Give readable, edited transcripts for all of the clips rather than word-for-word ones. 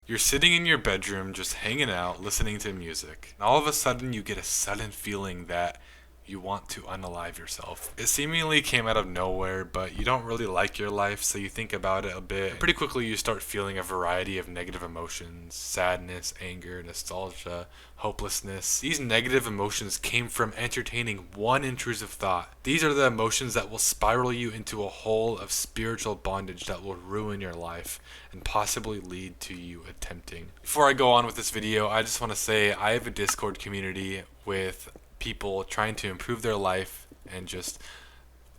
You're sitting in your bedroom just hanging out, listening to music. And all of a sudden, you get a sudden feeling that you want to unalive yourself. It seemingly came out of nowhere, but you don't really like your life, so you think about it a bit. And pretty quickly, you start feeling a variety of negative emotions: sadness, anger, nostalgia, hopelessness. These negative emotions came from entertaining one intrusive thought. These are the emotions that will spiral you into a hole of spiritual bondage that will ruin your life and possibly lead to you attempting. Before I go on with this video, I just want to say I have a Discord community with people trying to improve their life and just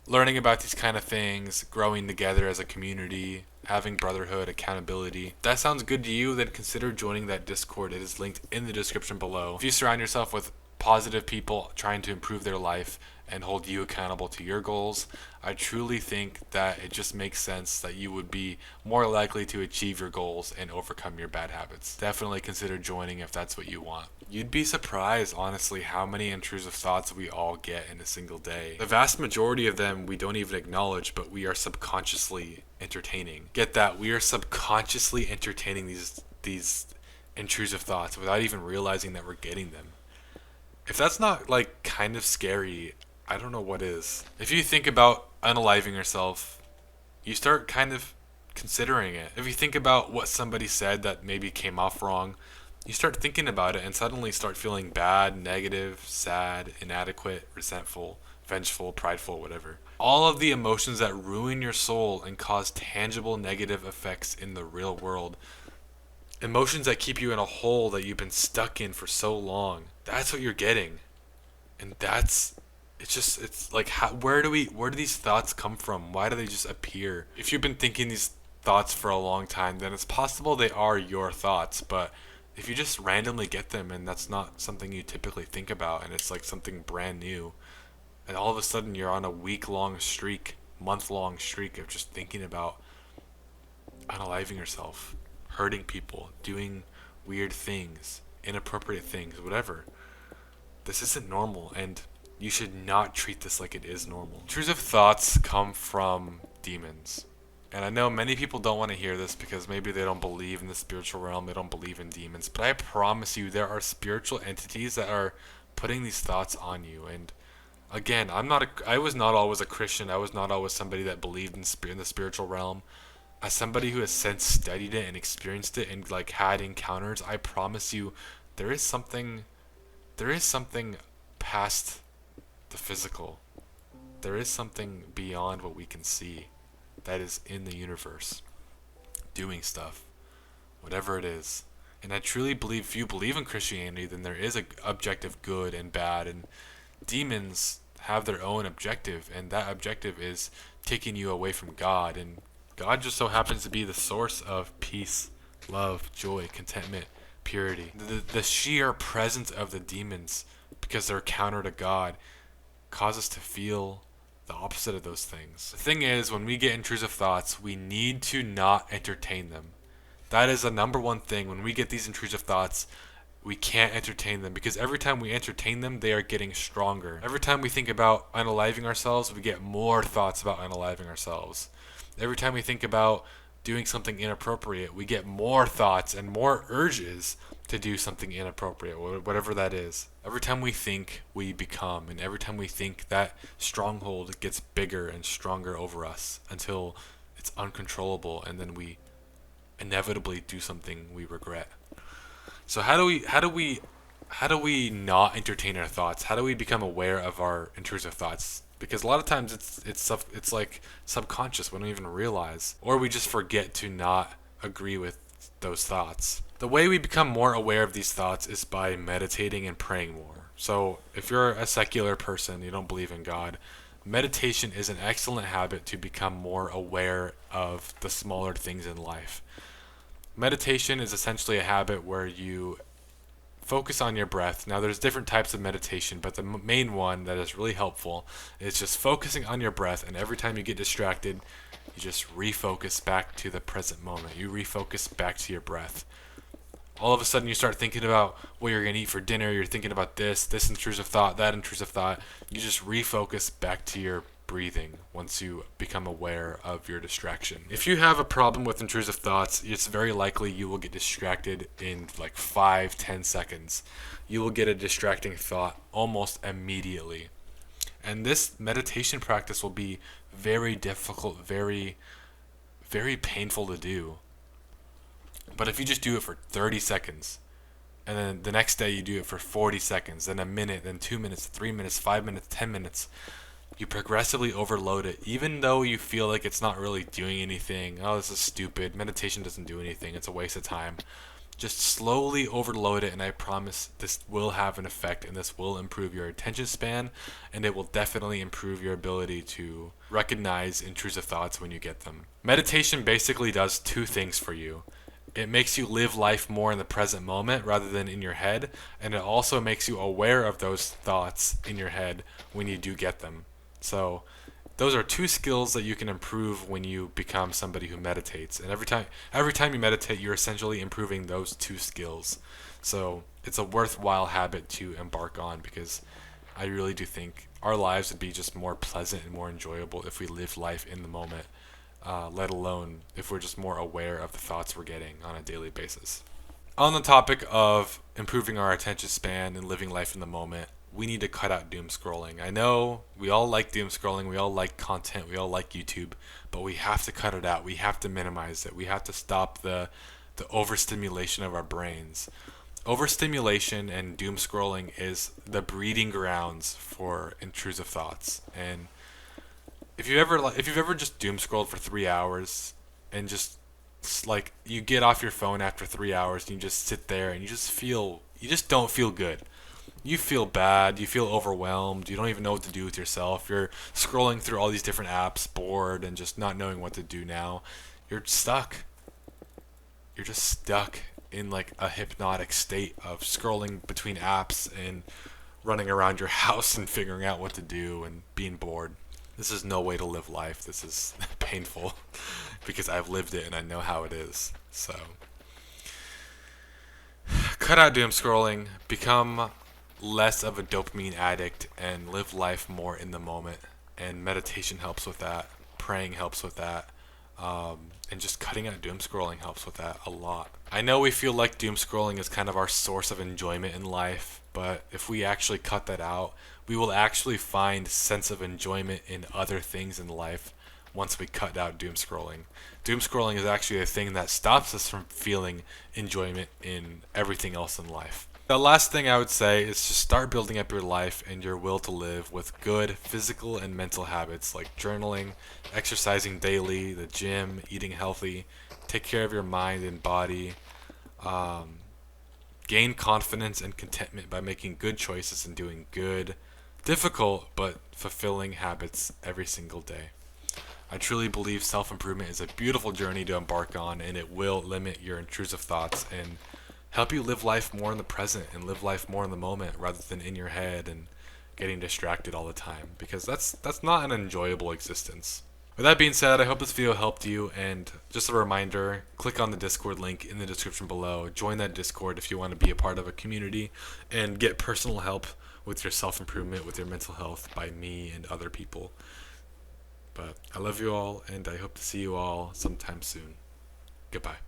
learning about these kind of things, growing together as a community, having brotherhood, accountability. If that sounds good to you, then consider joining that Discord. It is linked in the description below. If you surround yourself with positive people trying to improve their life and hold you accountable to your goals, I truly think that it just makes sense that you would be more likely to achieve your goals and overcome your bad habits. Definitely consider joining if that's what you want. You'd be surprised, honestly, how many intrusive thoughts we all get in a single day. The vast majority of them we don't even acknowledge, but we are subconsciously entertaining. Get that? We are subconsciously entertaining these intrusive thoughts without even realizing that we're getting them. If that's not like kind of scary, I don't know what is. If you think about unaliving yourself, you start kind of considering it. If you think about what somebody said that maybe came off wrong, you start thinking about it and suddenly start feeling bad, negative, sad, inadequate, resentful, vengeful, prideful, whatever. All of the emotions that ruin your soul and cause tangible negative effects in the real world. Emotions that keep you in a hole that you've been stuck in for so long. That's what you're getting. And it's like, where do these thoughts come from? Why do they just appear? If you've been thinking these thoughts for a long time, then it's possible they are your thoughts, but if you just randomly get them and that's not something you typically think about and it's like something brand new, and all of a sudden you're on a week-long streak, month-long streak of just thinking about unaliving yourself, hurting people, doing weird things, inappropriate things, whatever. This isn't normal, and you should not treat this like it is normal. Intrusive thoughts come from demons. And I know many people don't want to hear this because maybe they don't believe in the spiritual realm, they don't believe in demons, but I promise you there are spiritual entities that are putting these thoughts on you. And again, I was not always a Christian. I was not always somebody that believed in the spiritual realm. As somebody who has since studied it and experienced it and like had encounters, I promise you there is something past the physical. There is something beyond what we can see that is in the universe doing stuff, whatever it is. And I truly believe if you believe in Christianity, then there is a objective good and bad, and demons have their own objective, and that objective is taking you away from God. And God just so happens to be the source of peace, love, joy, contentment, purity. The sheer presence of the demons, because they're counter to God, cause us to feel the opposite of those things. The thing is, when we get intrusive thoughts, we need to not entertain them. That is the number one thing. When we get these intrusive thoughts, we can't entertain them, because every time we entertain them, they are getting stronger. Every time we think about unaliving ourselves, we get more thoughts about unaliving ourselves. Every time we think about doing something inappropriate, we get more thoughts and more urges to do something inappropriate, whatever that is. Every time we think, we become, and every time we think, that stronghold gets bigger and stronger over us until it's uncontrollable, and then we inevitably do something we regret. So how do we not entertain our thoughts? How do we become aware of our intrusive thoughts? Because a lot of times it's like subconscious, we don't even realize, or we just forget to not agree with those thoughts. The way we become more aware of these thoughts is by meditating and praying more. So if you're a secular person, you don't believe in God, meditation is an excellent habit to become more aware of the smaller things in life. Meditation is essentially a habit where you focus on your breath. Now there's different types of meditation, but the main one that is really helpful is just focusing on your breath, and every time you get distracted, you just refocus back to the present moment. You refocus back to your breath. All of a sudden you start thinking about what you're going to eat for dinner, you're thinking about this intrusive thought, that intrusive thought. You just refocus back to your breathing once you become aware of your distraction. If you have a problem with intrusive thoughts, it's very likely you will get distracted in like 5-10 seconds. You will get a distracting thought almost immediately. And this meditation practice will be very difficult, very, very painful to do. But if you just do it for 30 seconds, and then the next day you do it for 40 seconds, then a minute, then 2 minutes, 3 minutes, 5 minutes, 10 minutes, you progressively overload it, even though you feel like it's not really doing anything. Oh, this is stupid. Meditation doesn't do anything. It's a waste of time. Just slowly overload it, and I promise this will have an effect, and this will improve your attention span, and it will definitely improve your ability to recognize intrusive thoughts when you get them. Meditation basically does two things for you. It makes you live life more in the present moment rather than in your head, and it also makes you aware of those thoughts in your head when you do get them. So those are two skills that you can improve when you become somebody who meditates. And every time you meditate, you're essentially improving those two skills. So it's a worthwhile habit to embark on, because I really do think our lives would be just more pleasant and more enjoyable if we lived life in the moment. Let alone if we're just more aware of the thoughts we're getting on a daily basis. On the topic of improving our attention span and living life in the moment, we need to cut out doom scrolling. I know we all like doom scrolling, we all like content, we all like YouTube, but we have to cut it out. We have to minimize it. We have to stop the overstimulation of our brains. Overstimulation and doom scrolling is the breeding grounds for intrusive thoughts. And if you've ever just doom scrolled for 3 hours and just like you get off your phone after 3 hours and you just sit there and you just don't feel good. You feel bad, you feel overwhelmed, you don't even know what to do with yourself. You're scrolling through all these different apps, bored and just not knowing what to do now. You're stuck. You're just stuck in like a hypnotic state of scrolling between apps and running around your house and figuring out what to do and being bored. This is no way to live life. This is painful because I've lived it and I know how it is. So, cut out doom scrolling, become less of a dopamine addict, and live life more in the moment. And meditation helps with that. Praying helps with that. And just cutting out doom scrolling helps with that a lot. I know we feel like doom scrolling is kind of our source of enjoyment in life, but if we actually cut that out, we will actually find sense of enjoyment in other things in life once we cut out doom scrolling. Doom scrolling is actually a thing that stops us from feeling enjoyment in everything else in life. The last thing I would say is to start building up your life and your will to live with good physical and mental habits like journaling, exercising daily, the gym, eating healthy, take care of your mind and body, gain confidence and contentment by making good choices and doing good, difficult but fulfilling habits every single day. I truly believe self-improvement is a beautiful journey to embark on, and it will limit your intrusive thoughts and help you live life more in the present and live life more in the moment rather than in your head and getting distracted all the time, because that's not an enjoyable existence. With that being said, I hope this video helped you, and just a reminder, click on the Discord link in the description below. Join that Discord if you want to be a part of a community and get personal help with your self-improvement, with your mental health by me and other people. But I love you all, and I hope to see you all sometime soon. Goodbye.